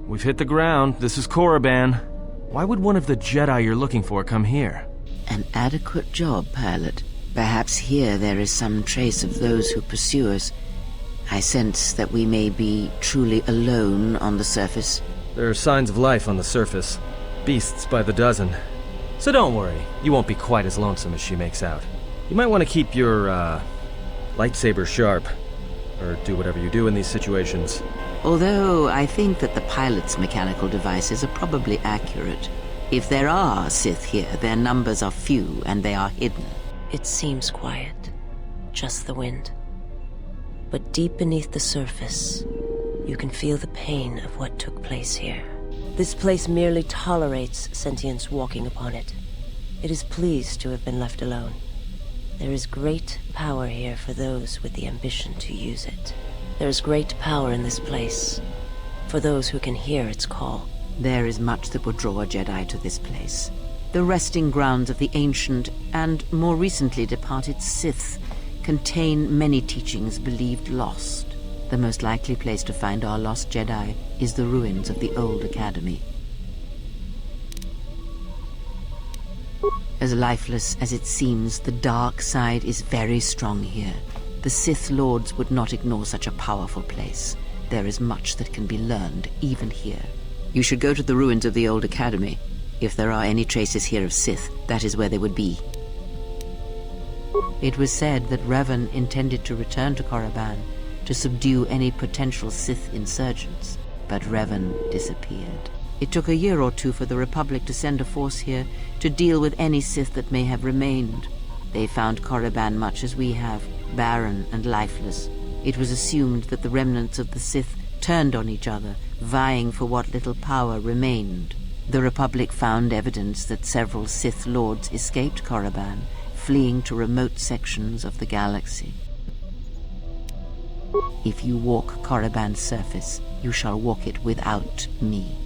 We've hit the ground. This is Korriban. Why would one of the Jedi you're looking for come here? An adequate job, pilot. Perhaps here there is some trace of those who pursue us. I sense that we may be truly alone on the surface. There are signs of life on the surface. Beasts by the dozen. So don't worry, you won't be quite as lonesome as she makes out. You might want to keep your, lightsaber sharp. Or do whatever you do in these situations. Although I think that the pilot's mechanical devices are probably accurate. If there are Sith here, their numbers are few and they are hidden. It seems quiet. Just the wind. But deep beneath the surface, you can feel the pain of what took place here. This place merely tolerates sentience walking upon it. It is pleased to have been left alone. There is great power here for those with the ambition to use it. There is great power in this place for those who can hear its call. There is much that would draw a Jedi to this place. The resting grounds of the ancient and more recently departed Sith contain many teachings believed lost. The most likely place to find our lost Jedi is the ruins of the old academy. As lifeless as it seems, the dark side is very strong here. The Sith Lords would not ignore such a powerful place. There is much that can be learned, even here. You should go to the ruins of the old academy. If there are any traces here of Sith, that is where they would be. It was said that Revan intended to return to Korriban to subdue any potential Sith insurgents, but Revan disappeared. It took a year or two for the Republic to send a force here to deal with any Sith that may have remained. They found Korriban much as we have, barren and lifeless. It was assumed that the remnants of the Sith turned on each other, vying for what little power remained. The Republic found evidence that several Sith Lords escaped Korriban, fleeing to remote sections of the galaxy. If you walk Korriban's surface, you shall walk it without me.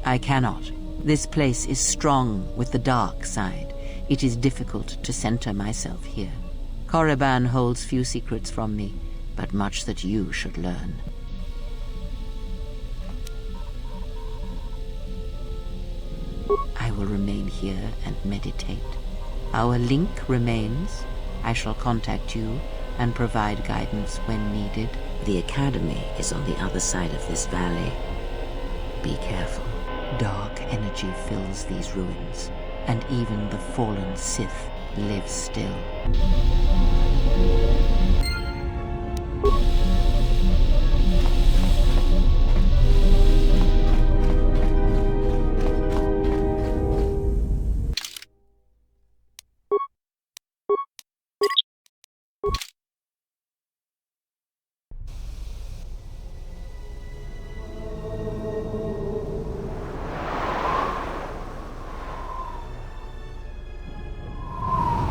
I cannot. This place is strong with the dark side. It is difficult to center myself here. Korriban holds few secrets from me, but much that you should learn. I will remain here and meditate. Our link remains. I shall contact you and provide guidance when needed. The Academy is on the other side of this valley. Be careful. Dark energy fills these ruins, and even the fallen Sith live still.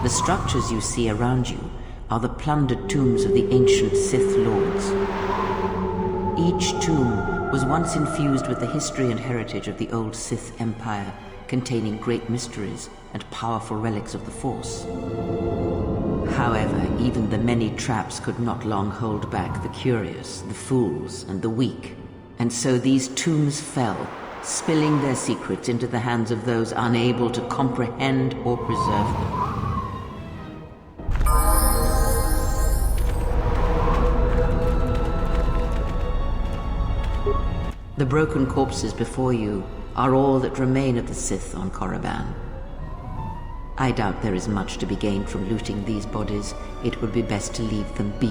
The structures you see around you are the plundered tombs of the ancient Sith Lords. Each tomb was once infused with the history and heritage of the old Sith Empire, containing great mysteries and powerful relics of the Force. However, even the many traps could not long hold back the curious, the fools, and the weak. And so these tombs fell, spilling their secrets into the hands of those unable to comprehend or preserve them. The The broken corpses before you are all that remain of the Sith on Korriban. I doubt there is much to be gained from looting these bodies. It would be best to leave them be.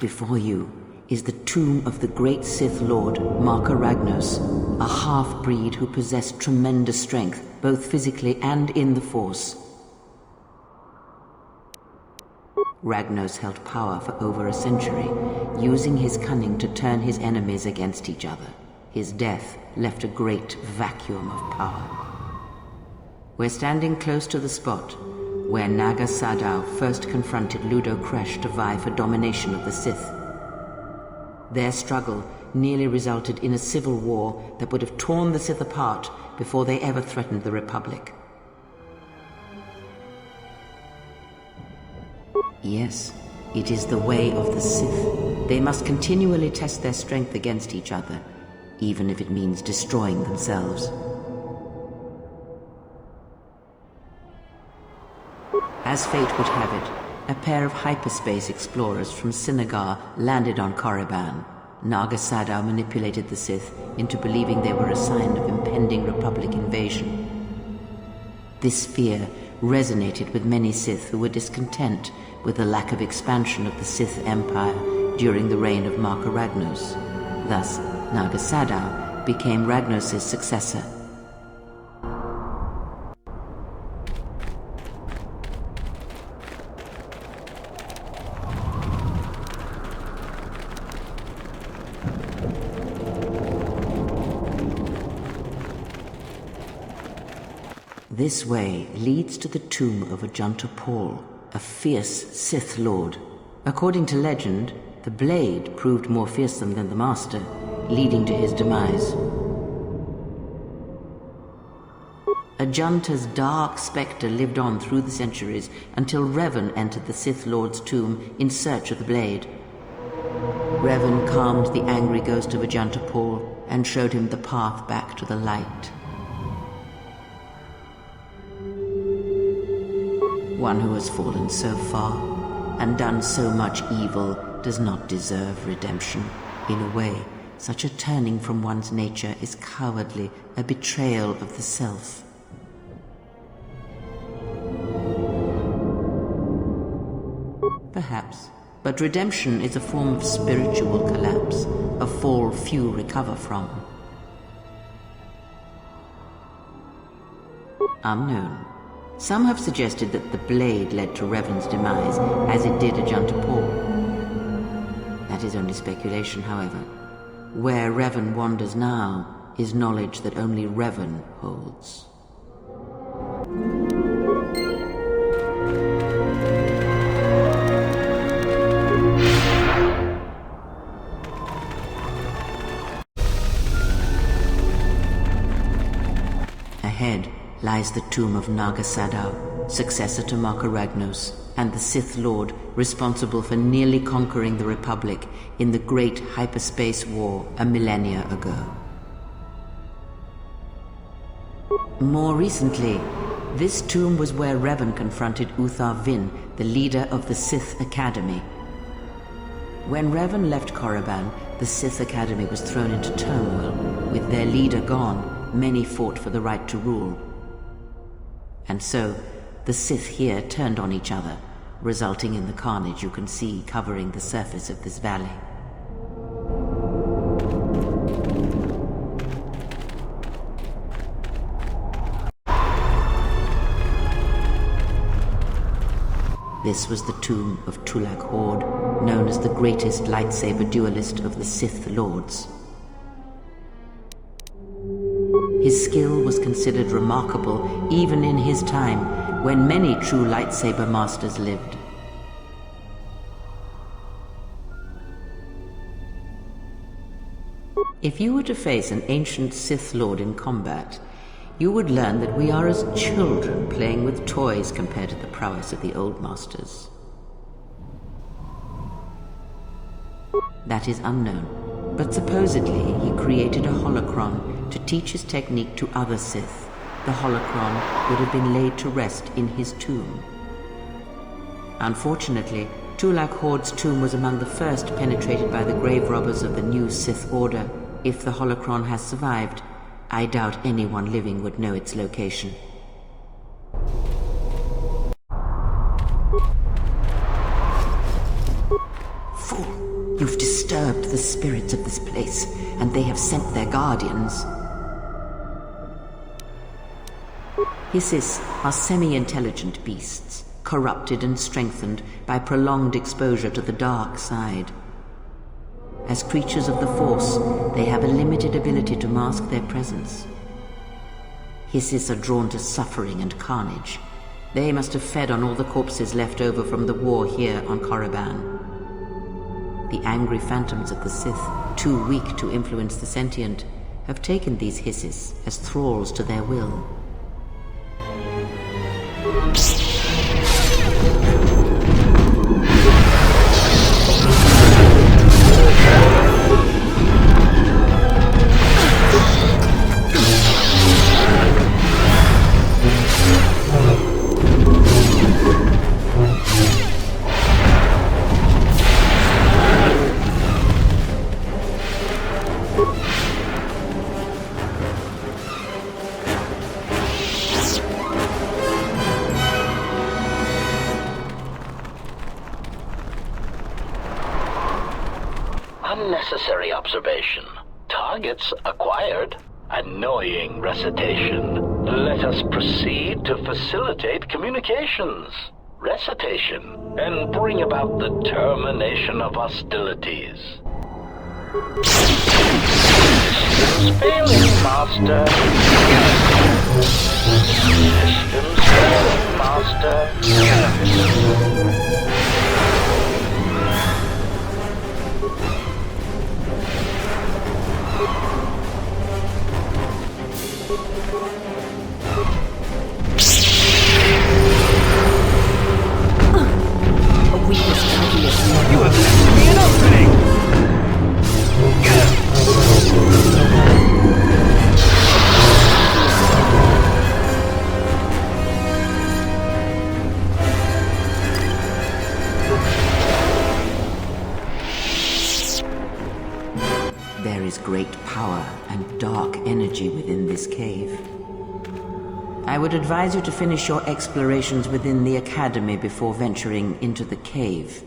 Before you is the tomb of the great Sith Lord, Marka Ragnos, a half-breed who possessed tremendous strength, both physically and in the Force. Ragnos held power for over a century, using his cunning to turn his enemies against each other. His death left a great vacuum of power. We're standing close to the spot where Naga Sadow first confronted Ludo Kresh to vie for domination of the Sith. Their struggle nearly resulted in a civil war that would have torn the Sith apart before they ever threatened the Republic. Yes, it is the way of the Sith. They must continually test their strength against each other, even if it means destroying themselves. As fate would have it, a pair of hyperspace explorers from Sinagar landed on Korriban. Naga Sadow manipulated the Sith into believing they were a sign of impending Republic invasion. This fear resonated with many Sith who were discontent with the lack of expansion of the Sith Empire during the reign of Marka Ragnos. Thus, Naga Sadow became Ragnos' successor. This way leads to the tomb of Ajanta Paul, a fierce Sith Lord. According to legend, the blade proved more fearsome than the Master, leading to his demise. Ajanta's dark spectre lived on through the centuries until Revan entered the Sith Lord's tomb in search of the blade. Revan calmed the angry ghost of Ajanta Paul and showed him the path back to the light. One who has fallen so far and done so much evil does not deserve redemption. In a way, such a turning from one's nature is cowardly, a betrayal of the self. Perhaps, but redemption is a form of spiritual collapse, a fall few recover from. Unknown. Some have suggested that the blade led to Revan's demise, as it did Ajanta Paul. That is only speculation, however. Where Revan wanders now is knowledge that only Revan holds. Ahead lies the tomb of Naga Sadow, successor to Marka Ragnos, and the Sith Lord responsible for nearly conquering the Republic in the Great Hyperspace War a millennia ago. More recently, this tomb was where Revan confronted Uthar Vin, the leader of the Sith Academy. When Revan left Korriban, the Sith Academy was thrown into turmoil. With their leader gone, many fought for the right to rule. And so, the Sith here turned on each other, resulting in the carnage you can see covering the surface of this valley. This was the tomb of Twi'lek Horde, known as the greatest lightsaber duelist of the Sith Lords. His skill was considered remarkable even in his time, when many true lightsaber masters lived. If you were to face an ancient Sith Lord in combat, you would learn that we are as children playing with toys compared to the prowess of the old masters. That is unknown, but supposedly he created a holocron to teach his technique to other Sith. the holocron would have been laid to rest in his tomb. Unfortunately, Twi'lek Horde's tomb was among the first penetrated by the grave robbers of the new Sith Order. If the holocron has survived, I doubt anyone living would know its location. Fool! You've disturbed the spirits of this place, and they have sent their guardians. Hissis are semi-intelligent beasts, corrupted and strengthened by prolonged exposure to the dark side. As creatures of the Force, they have a limited ability to mask their presence. Hissis are drawn to suffering and carnage. They must have fed on all the corpses left over from the war here on Korriban. The angry phantoms of the Sith, too weak to influence the sentient, have taken these Hissis as thralls to their will. Unnecessary observation. Targets acquired. Annoying recitation. Let us proceed to facilitate communications. Recitation, and bring about the termination of hostilities. Systems failing, Master. Systems failing, Master. You have left me an opening! There is great power and dark energy within this cave. I would advise you to finish your explorations within the Academy before venturing into the cave.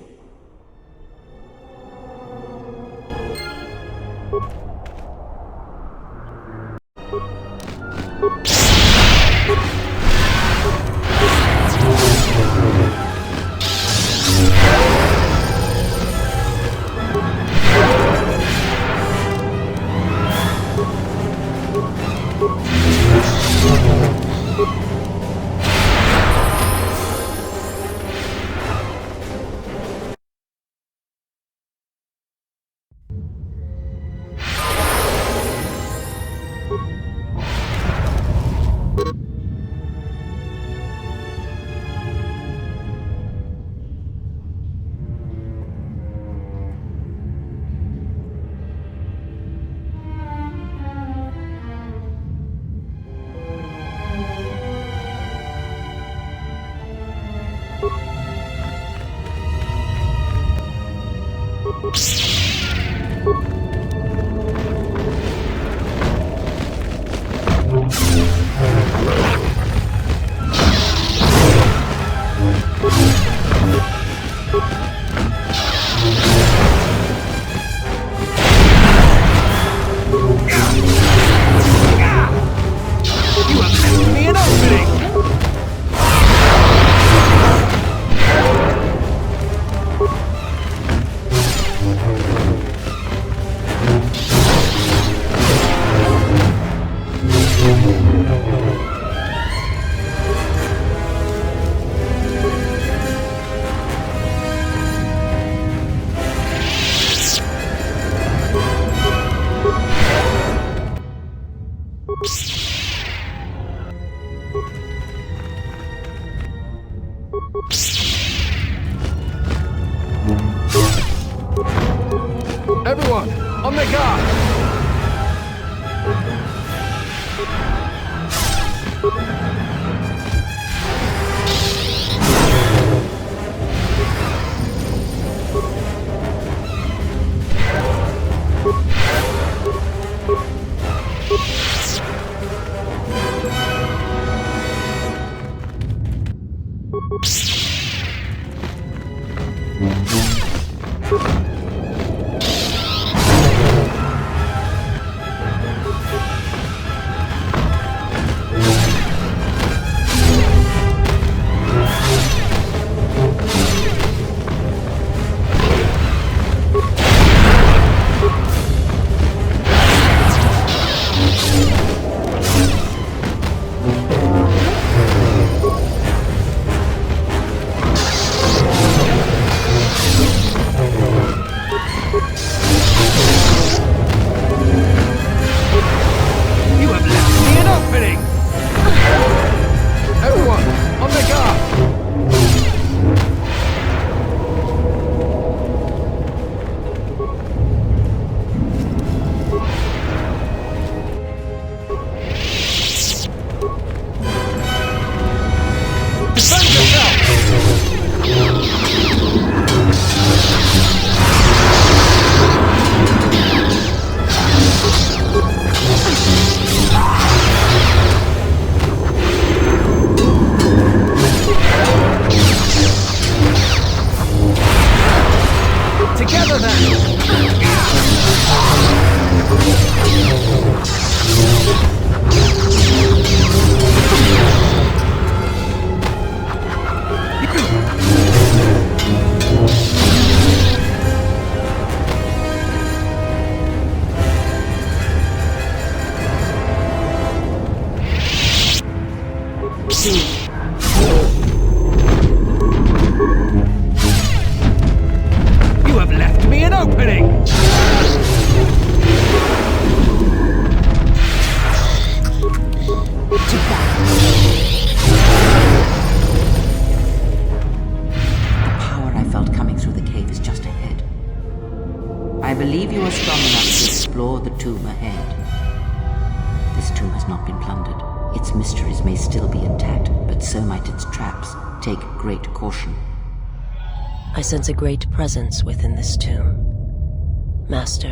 see. You have left me an opening! To battle. The power I felt coming through the cave is just ahead. I believe you are strong enough to explore the tomb ahead. This tomb has not been plundered. Its mysteries may still be intact, but so might its traps. Take great caution. I sense a great presence within this tomb. Master,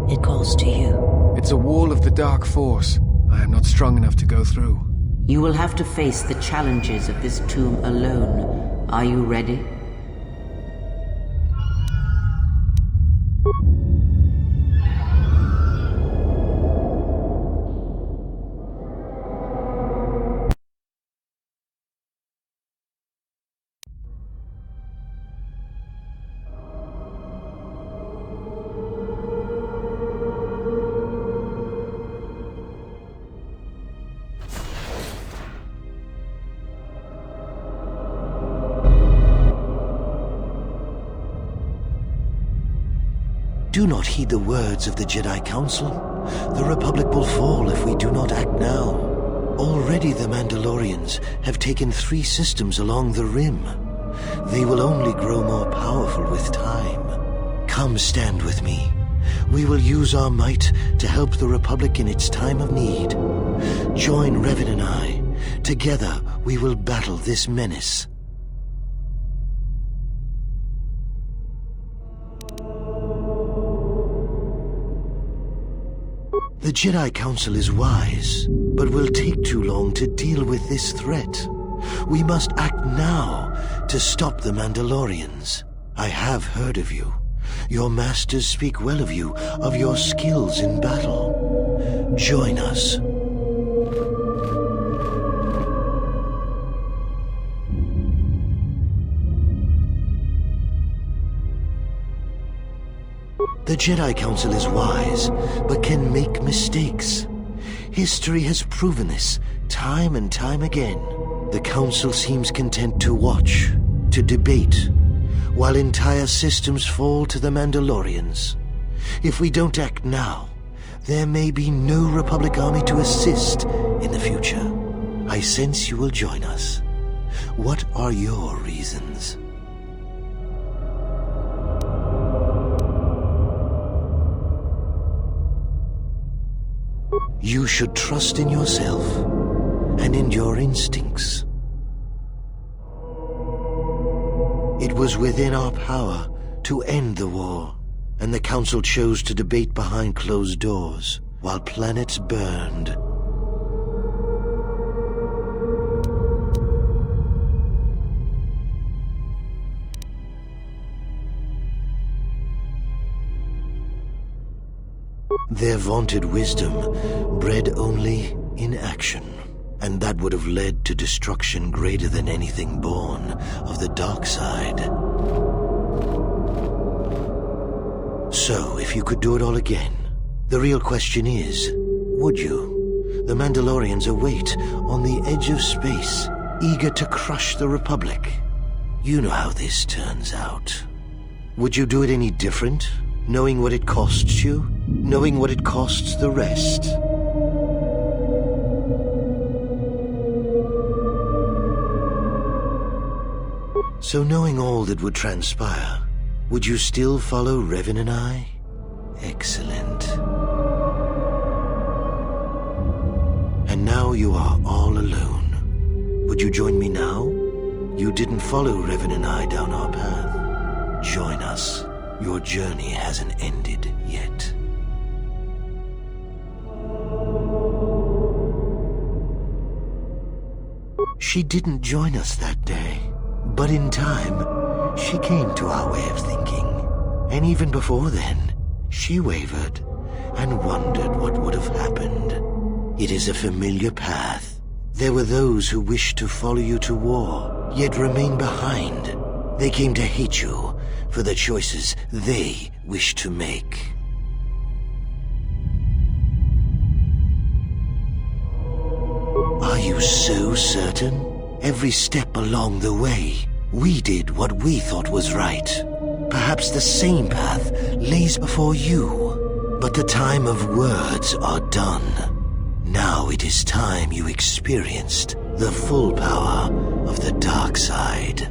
it calls to you. It's a wall of the dark force. I am not strong enough to go through. You will have to face the challenges of this tomb alone. Are you ready? Do not heed the words of the Jedi Council. The Republic will fall if we do not act now. Already the Mandalorians have taken 3 systems along the Rim. They will only grow more powerful with time. Come stand with me. We will use our might to help the Republic in its time of need. Join Revan and I. Together we will battle this menace. The Jedi Council is wise, but will take too long to deal with this threat. We must act now to stop the Mandalorians. I have heard of you. Your masters speak well of you, of your skills in battle. Join us. The Jedi Council is wise, but can make mistakes. History has proven this, time and time again. The Council seems content to watch, to debate, while entire systems fall to the Mandalorians. If we don't act now, there may be no Republic army to assist in the future. I sense you will join us. What are your reasons? You should trust in yourself and in your instincts. It was within our power to end the war, and the Council chose to debate behind closed doors while planets burned. Their vaunted wisdom bred only in action, and that would have led to destruction greater than anything born of the dark side. So, if you could do it all again, the real question is, would you? The Mandalorians await on the edge of space, eager to crush the Republic. You know how this turns out. Would you do it any different? Knowing what it costs you, knowing what it costs the rest. So knowing all that would transpire, would you still follow Revan and I? Excellent. And now you are all alone. Would you join me now? You didn't follow Revan and I down our path. Join us. Your journey hasn't ended yet. She didn't join us that day, but in time, she came to our way of thinking. And even before then, she wavered and wondered what would have happened. It is a familiar path. There were those who wished to follow you to war, yet remain behind. They came to hate you for the choices they wish to make. Are you so certain? Every step along the way, we did what we thought was right. Perhaps the same path lays before you. But the time of words are done. Now it is time you experienced the full power of the dark side.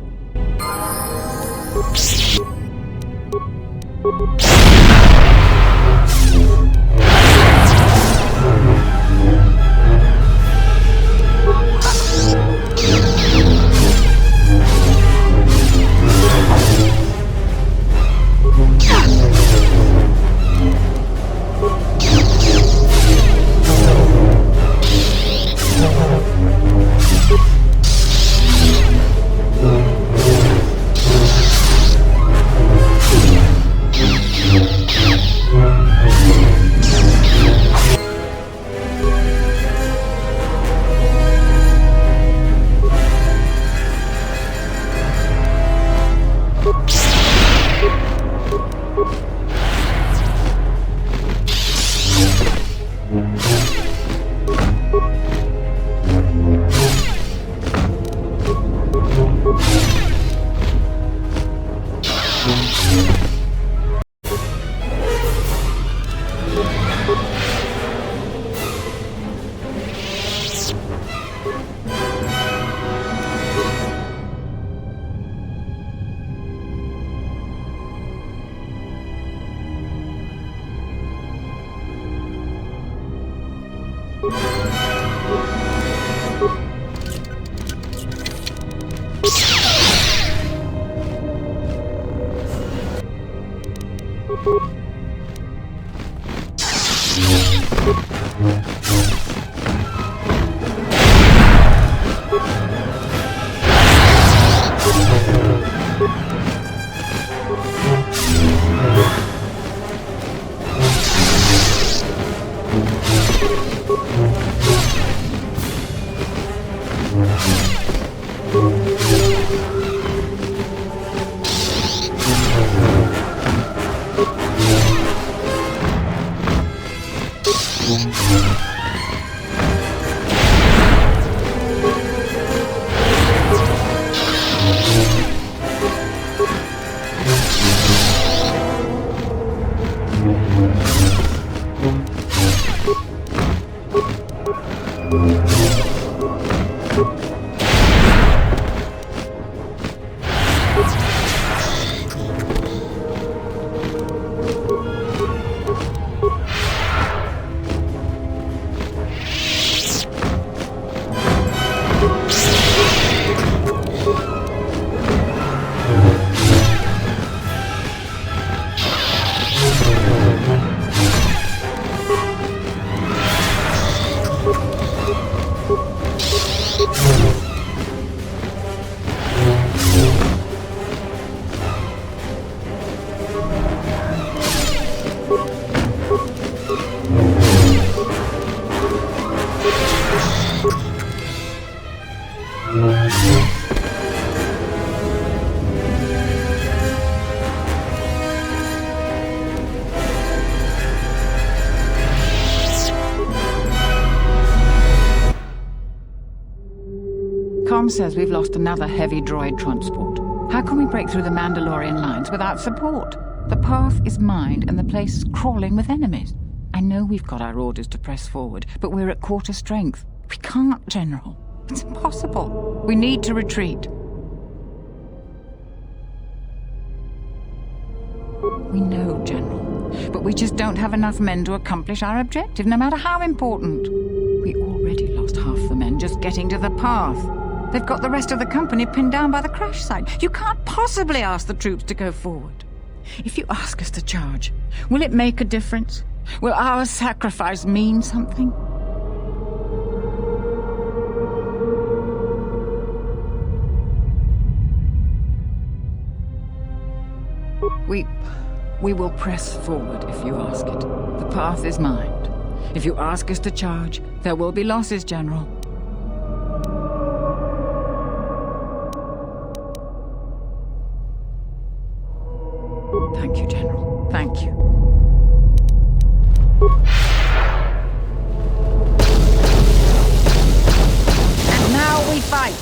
Com says we've lost another heavy droid transport. How can we break through the Mandalorian lines without support? The path is mined and the place is crawling with enemies. I know we've got our orders to press forward, but we're at quarter strength. We can't, General. It's impossible. We need to retreat. We know, General, but we just don't have enough men to accomplish our objective, no matter how important. We already lost half the men just getting to the path. They've got the rest of the company pinned down by the crash site. You can't possibly ask the troops to go forward. If you ask us to charge, will it make a difference? Will our sacrifice mean something? We will press forward if you ask it. The path is mined. If you ask us to charge, there will be losses, General. Thank you, General. Thank you. And now we fight!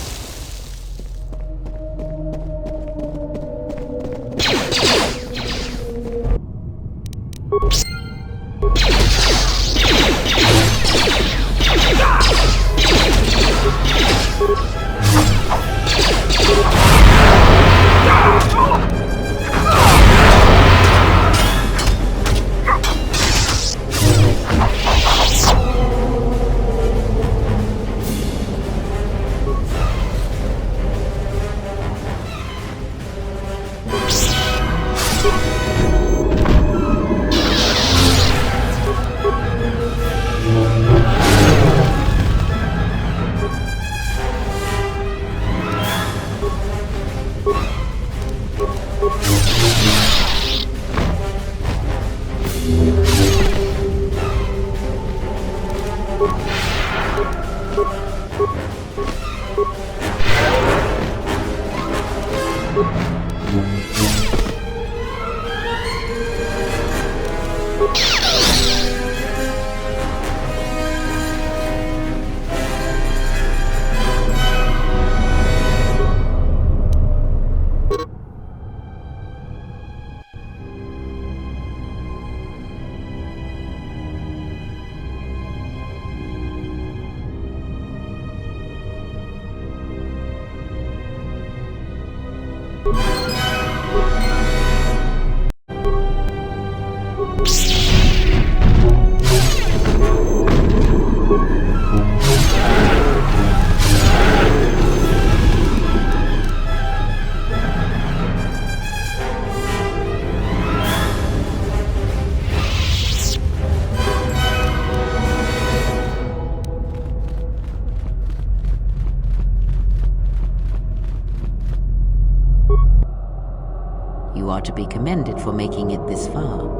You are to be commended for making it this far.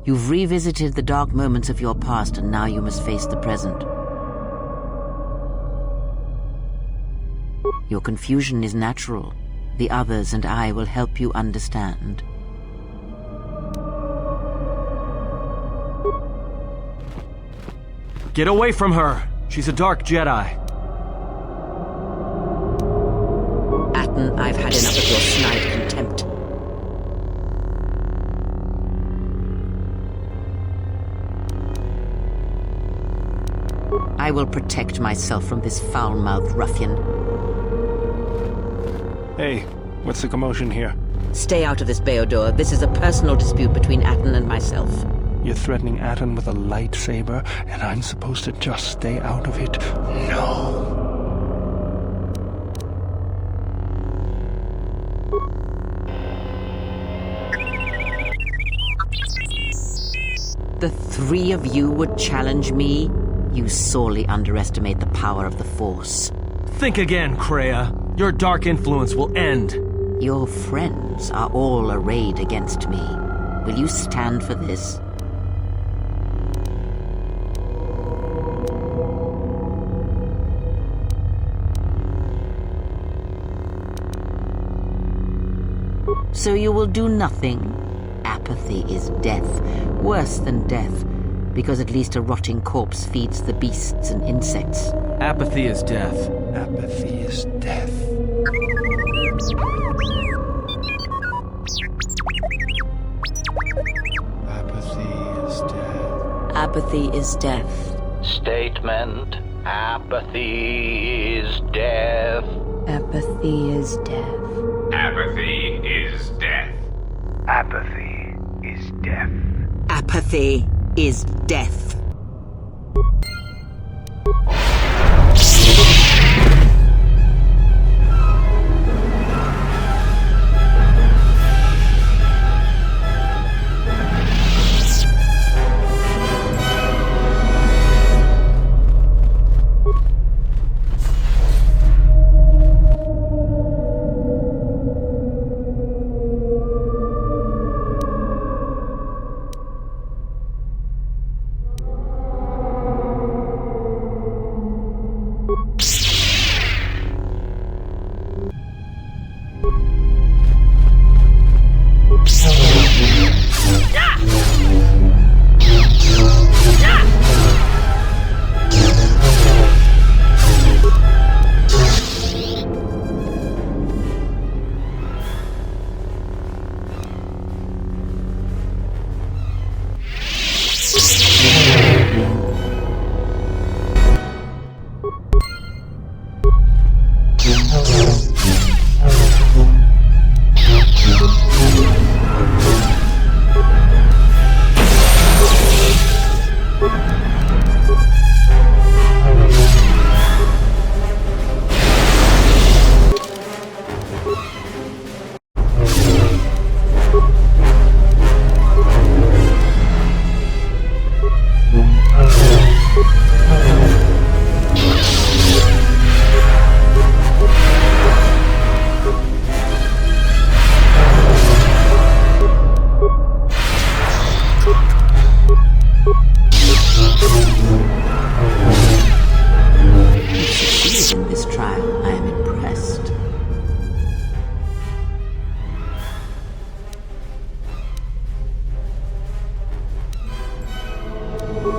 You've revisited the dark moments of your past, and now you must face the present. Your confusion is natural. The others and I will help you understand. Get away from her! She's a dark Jedi. Atten, I've had enough of your snide contempt. I will protect myself from this foul-mouthed ruffian. Hey, what's the commotion here? Stay out of this, Beodor. This is a personal dispute between Atten and myself. You're threatening Atten with a lightsaber, and I'm supposed to just stay out of it? No. The three of you would challenge me? You sorely underestimate the power of the Force. Think again, Kreia. Your dark influence will end. Your friends are all arrayed against me. Will you stand for this? So you will do nothing? Apathy is death, worse than death, because at least a rotting corpse feeds the beasts and insects. Apathy is death. Apathy is death. Apathy is death. Apathy is death. Statement. Apathy is death. Apathy is death. Apathy is death. Apathy is death. Apathy is death.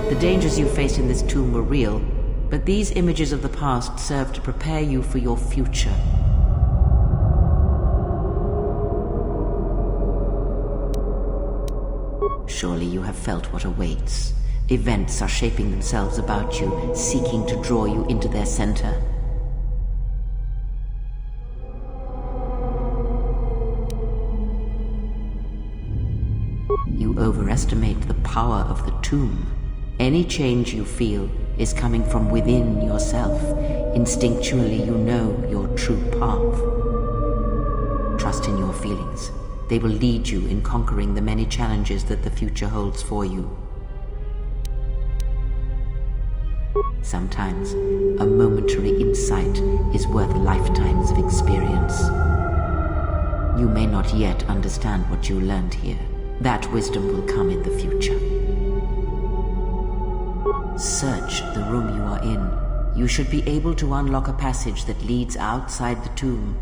The dangers you faced in this tomb were real, but these images of the past serve to prepare you for your future. Surely you have felt what awaits. Events are shaping themselves about you, seeking to draw you into their center. You overestimate the power of the tomb. Any change you feel is coming from within yourself. Instinctually, you know your true path. Trust in your feelings. They will lead you in conquering the many challenges that the future holds for you. Sometimes, a momentary insight is worth lifetimes of experience. You may not yet understand what you learned here. That wisdom will come in the future. Search the room you are in. You should be able to unlock a passage that leads outside the tomb.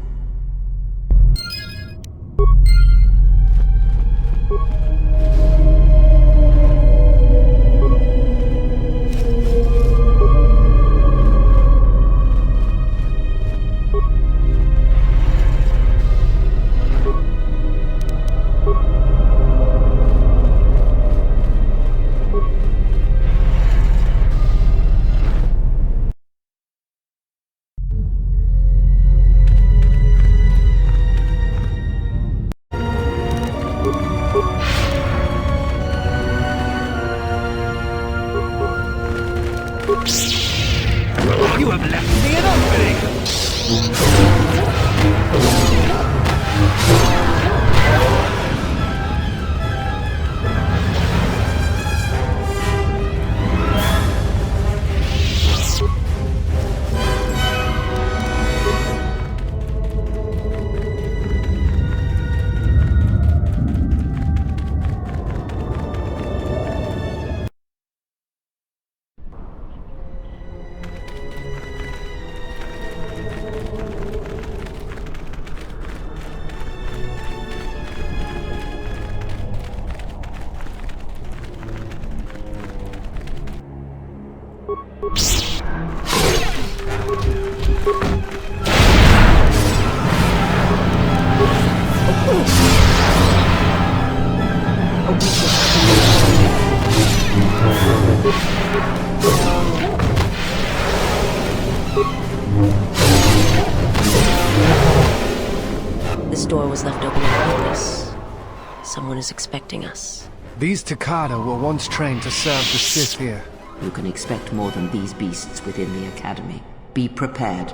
You have left me an opening! This door was left open on purpose. Someone is expecting us. These Takada were once trained to serve the Sith here. You can expect more than these beasts within the Academy. Be prepared.